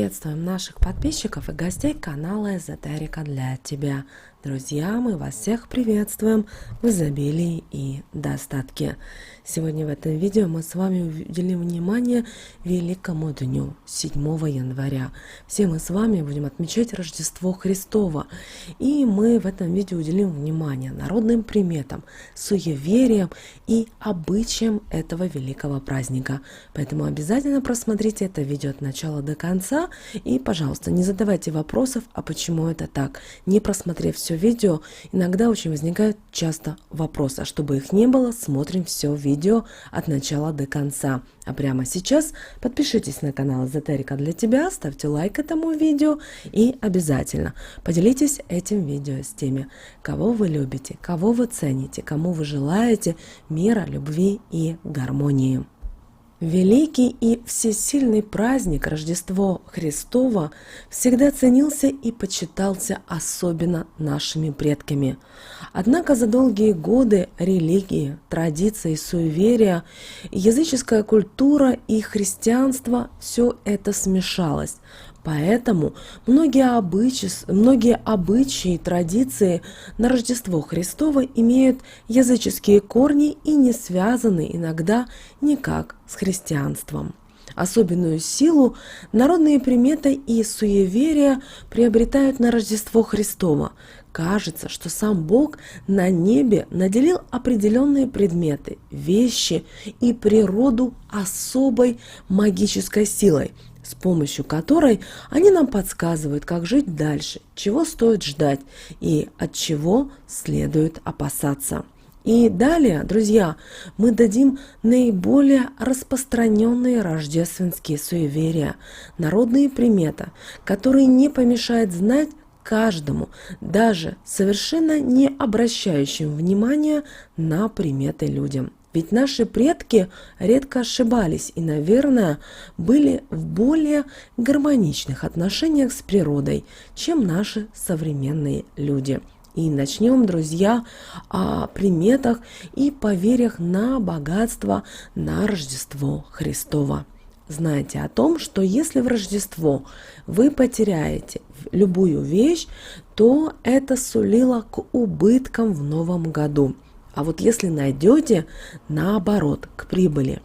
Приветствуем наших подписчиков и гостей канала Эзотерика для тебя. Друзья, мы вас всех приветствуем в изобилии и достатке. Сегодня в этом видео мы с вами уделим внимание великому дню, 7 января. Все мы с вами будем отмечать Рождество Христово. И мы в этом видео уделим внимание народным приметам, суевериям и обычаям этого великого праздника. Поэтому обязательно просмотрите это видео от начала до конца. И, пожалуйста, не задавайте вопросов, а почему это так. Не просмотрев все видео, иногда очень возникают часто вопросы. А чтобы их не было, смотрим все видео от начала до конца. А прямо сейчас подпишитесь на канал Эзотерика для тебя, ставьте лайк этому видео и обязательно поделитесь этим видео с теми, кого вы любите, кого вы цените, кому вы желаете мира, любви и гармонии. Великий и всесильный праздник Рождество Христово всегда ценился и почитался особенно нашими предками. Однако за долгие годы религии, традиции, суеверия, языческая культура и христианство – все это смешалось. Поэтому многие обычаи и традиции на Рождество Христово имеют языческие корни и не связаны иногда никак с христианством. Особенную силу народные приметы и суеверия приобретают на Рождество Христово. Кажется, что сам Бог на небе наделил определенные предметы, вещи и природу особой магической силой, с помощью которой они нам подсказывают, как жить дальше, чего стоит ждать и от чего следует опасаться. И далее, друзья, мы дадим наиболее распространенные рождественские суеверия, народные приметы, которые не помешают знать каждому, даже совершенно не обращающим внимания на приметы людям. Ведь наши предки редко ошибались и, наверное, были в более гармоничных отношениях с природой, чем наши современные люди. И начнем, друзья, о приметах и поверьях на богатство на Рождество Христово. Знайте о том, что если в Рождество вы потеряете любую вещь, то это сулило к убыткам в новом году. А вот если найдете, наоборот, к прибыли.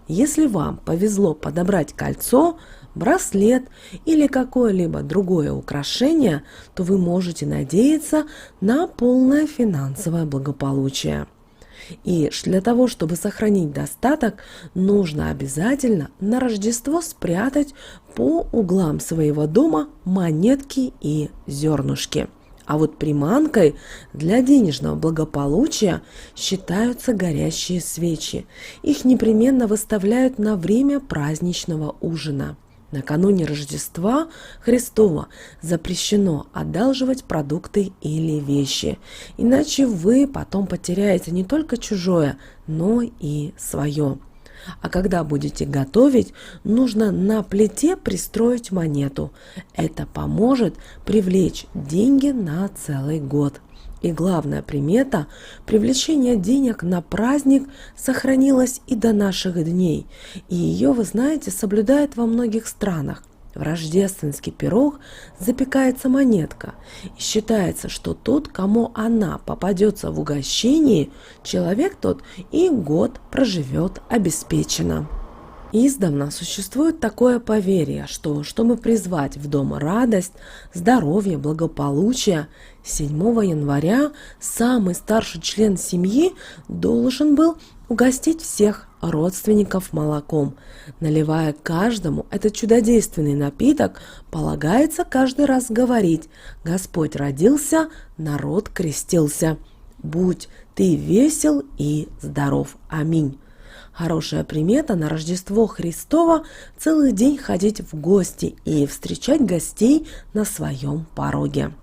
Если вам повезло подобрать кольцо, браслет или какое-либо другое украшение, то вы можете надеяться на полное финансовое благополучие. И для того, чтобы сохранить достаток, нужно обязательно на Рождество спрятать по углам своего дома монетки и зернышки. А вот приманкой для денежного благополучия считаются горящие свечи. Их непременно выставляют на время праздничного ужина. Накануне Рождества Христова запрещено одалживать продукты или вещи, иначе вы потом потеряете не только чужое, но и свое. А когда будете готовить, нужно на плите пристроить монету. Это поможет привлечь деньги на целый год. И главная примета – привлечение денег на праздник сохранилась и до наших дней. И ее, вы знаете, соблюдают во многих странах. В рождественский пирог запекается монетка. И считается, что тот, кому она попадется в угощении, человек тот и год проживет обеспеченно. Издавна существует такое поверье, что, чтобы призвать в дом радость, здоровье, благополучие, 7 января самый старший член семьи должен был угостить всех родственников молоком. Наливая каждому этот чудодейственный напиток, полагается каждый раз говорить: «Господь родился, народ крестился. Будь ты весел и здоров. Аминь». Хорошая примета на Рождество Христово – целый день ходить в гости и встречать гостей на своем пороге.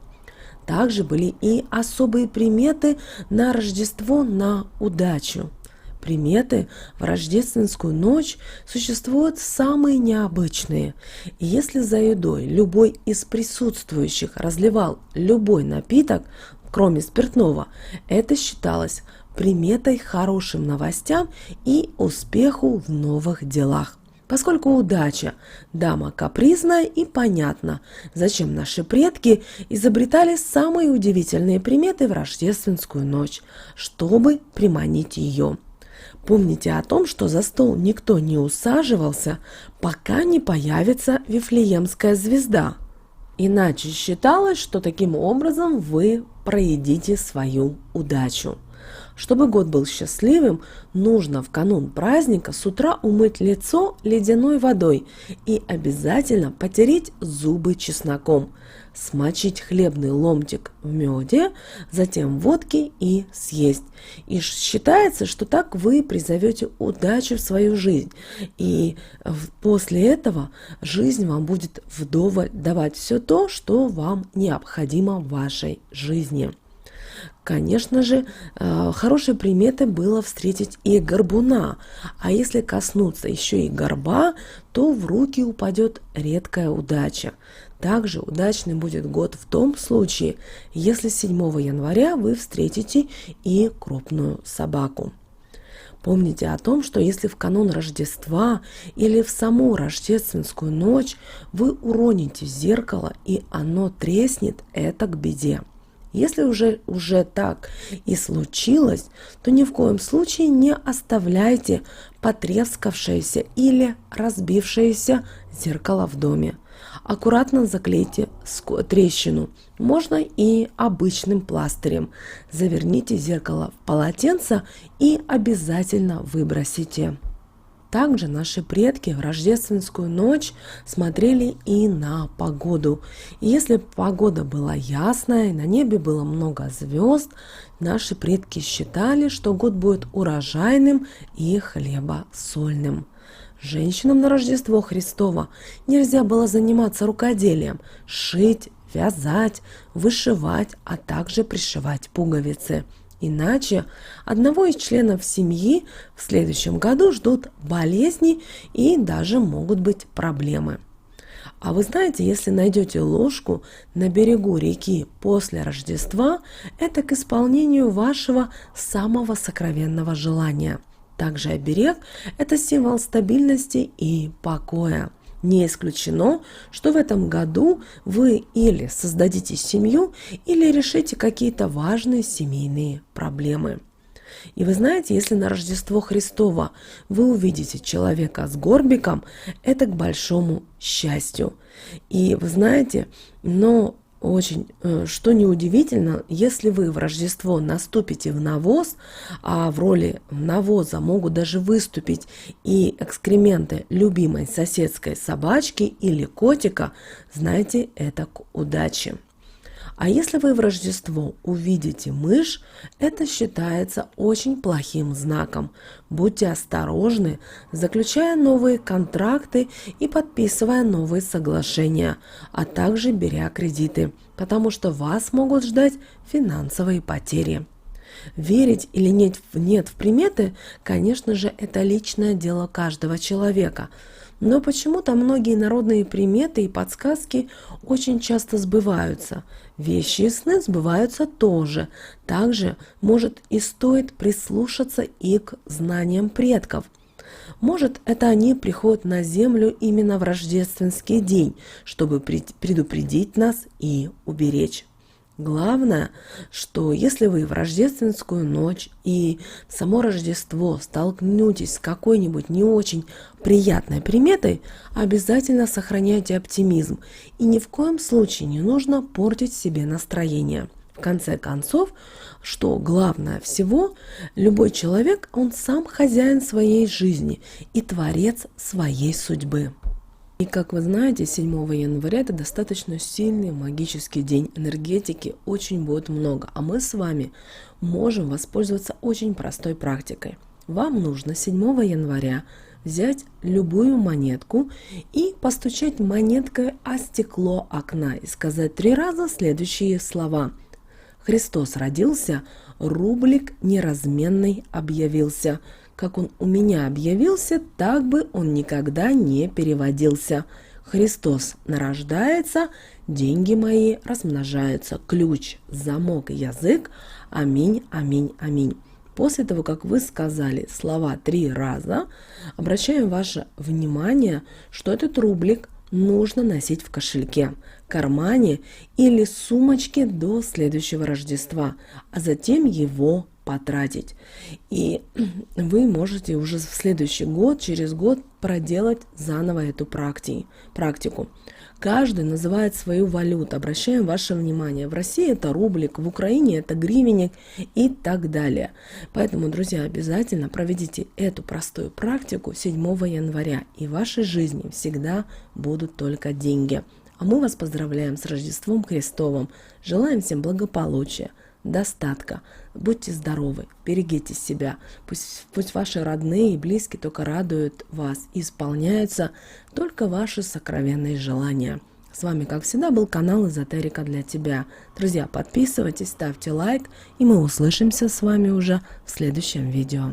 Также были и особые приметы на Рождество на удачу. Приметы в рождественскую ночь существуют самые необычные. И если за едой любой из присутствующих разливал любой напиток, кроме спиртного, это считалось приметой хорошим новостям и успеху в новых делах. Поскольку удача – дама капризная, и понятно, зачем наши предки изобретали самые удивительные приметы в рождественскую ночь, чтобы приманить ее. Помните о том, что за стол никто не усаживался, пока не появится Вифлеемская звезда. Иначе считалось, что таким образом вы проедите свою удачу. Чтобы год был счастливым, нужно в канун праздника с утра умыть лицо ледяной водой и обязательно потереть зубы чесноком, смочить хлебный ломтик в меде, затем в водке и съесть. И считается, что так вы призовете удачу в свою жизнь. И после этого жизнь вам будет вдоволь давать все то, что вам необходимо в вашей жизни. Конечно же, хорошей приметой было встретить и горбуна, а если коснуться еще и горба, то в руки упадет редкая удача. Также удачный будет год в том случае, если 7 января вы встретите и крупную собаку. Помните о том, что если в канун Рождества или в саму рождественскую ночь вы уроните зеркало и оно треснет, это к беде. Если уже так и случилось, то ни в коем случае не оставляйте потрескавшееся или разбившееся зеркало в доме. Аккуратно заклейте трещину, можно и обычным пластырем. Заверните зеркало в полотенце и обязательно выбросите. Также наши предки в рождественскую ночь смотрели и на погоду. И если погода была ясная, на небе было много звезд, наши предки считали, что год будет урожайным и хлебосольным. Женщинам на Рождество Христово нельзя было заниматься рукоделием, шить, вязать, вышивать, а также пришивать пуговицы. Иначе одного из членов семьи в следующем году ждут болезни и даже могут быть проблемы. А вы знаете, если найдете ложку на берегу реки после Рождества, это к исполнению вашего самого сокровенного желания. Также оберег – это символ стабильности и покоя. Не исключено, что в этом году вы или создадите семью, или решите какие-то важные семейные проблемы. И вы знаете, если на Рождество Христово вы увидите человека с горбиком, это к большому счастью. И вы знаете, но очень, что неудивительно, если вы в Рождество наступите в навоз, а в роли навоза могут даже выступить и экскременты любимой соседской собачки или котика, знаете, это к удаче. А если вы в Рождество увидите мышь, это считается очень плохим знаком. Будьте осторожны, заключая новые контракты и подписывая новые соглашения, а также беря кредиты, потому что вас могут ждать финансовые потери. Верить или нет в приметы, конечно же, это личное дело каждого человека. Но почему-то многие народные приметы и подсказки очень часто сбываются. Вещи и сны сбываются тоже. Также, может, и стоит прислушаться и к знаниям предков. Может, это они приходят на землю именно в рождественский день, чтобы предупредить нас и уберечь. Главное, что если вы в рождественскую ночь и в само Рождество столкнетесь с какой-нибудь не очень приятной приметой, обязательно сохраняйте оптимизм и ни в коем случае не нужно портить себе настроение. В конце концов, что главное всего, любой человек, он сам хозяин своей жизни и творец своей судьбы. И как вы знаете, 7 января это достаточно сильный магический день, энергетики очень будет много, а мы с вами можем воспользоваться очень простой практикой. Вам нужно 7 января взять любую монетку и постучать монеткой о стекло окна и сказать 3 раза следующие слова. «Христос родился, рублик неразменный объявился. Как он у меня объявился, так бы он никогда не переводился. Христос нарождается, деньги мои размножаются. Ключ, замок, язык. Аминь, аминь, аминь». После того, как вы сказали слова 3 раза, обращаем ваше внимание, что этот рублик нужно носить в кошельке, кармане или сумочке до следующего Рождества, а затем его потратить. И вы можете уже в следующий год, через год проделать заново эту практику. Каждый называет свою валюту. Обращаем ваше внимание. В России это рублик, в Украине это гривенник и так далее. Поэтому, друзья, обязательно проведите эту простую практику 7 января. И в вашей жизни всегда будут только деньги. А мы вас поздравляем с Рождеством Христовым. Желаем всем благополучия, достатка. Будьте здоровы, берегите себя. Пусть ваши родные и близкие только радуют вас и исполняются только ваши сокровенные желания. С вами, как всегда, был канал Эзотерика для тебя. Друзья, подписывайтесь, ставьте лайк, и мы услышимся с вами уже в следующем видео.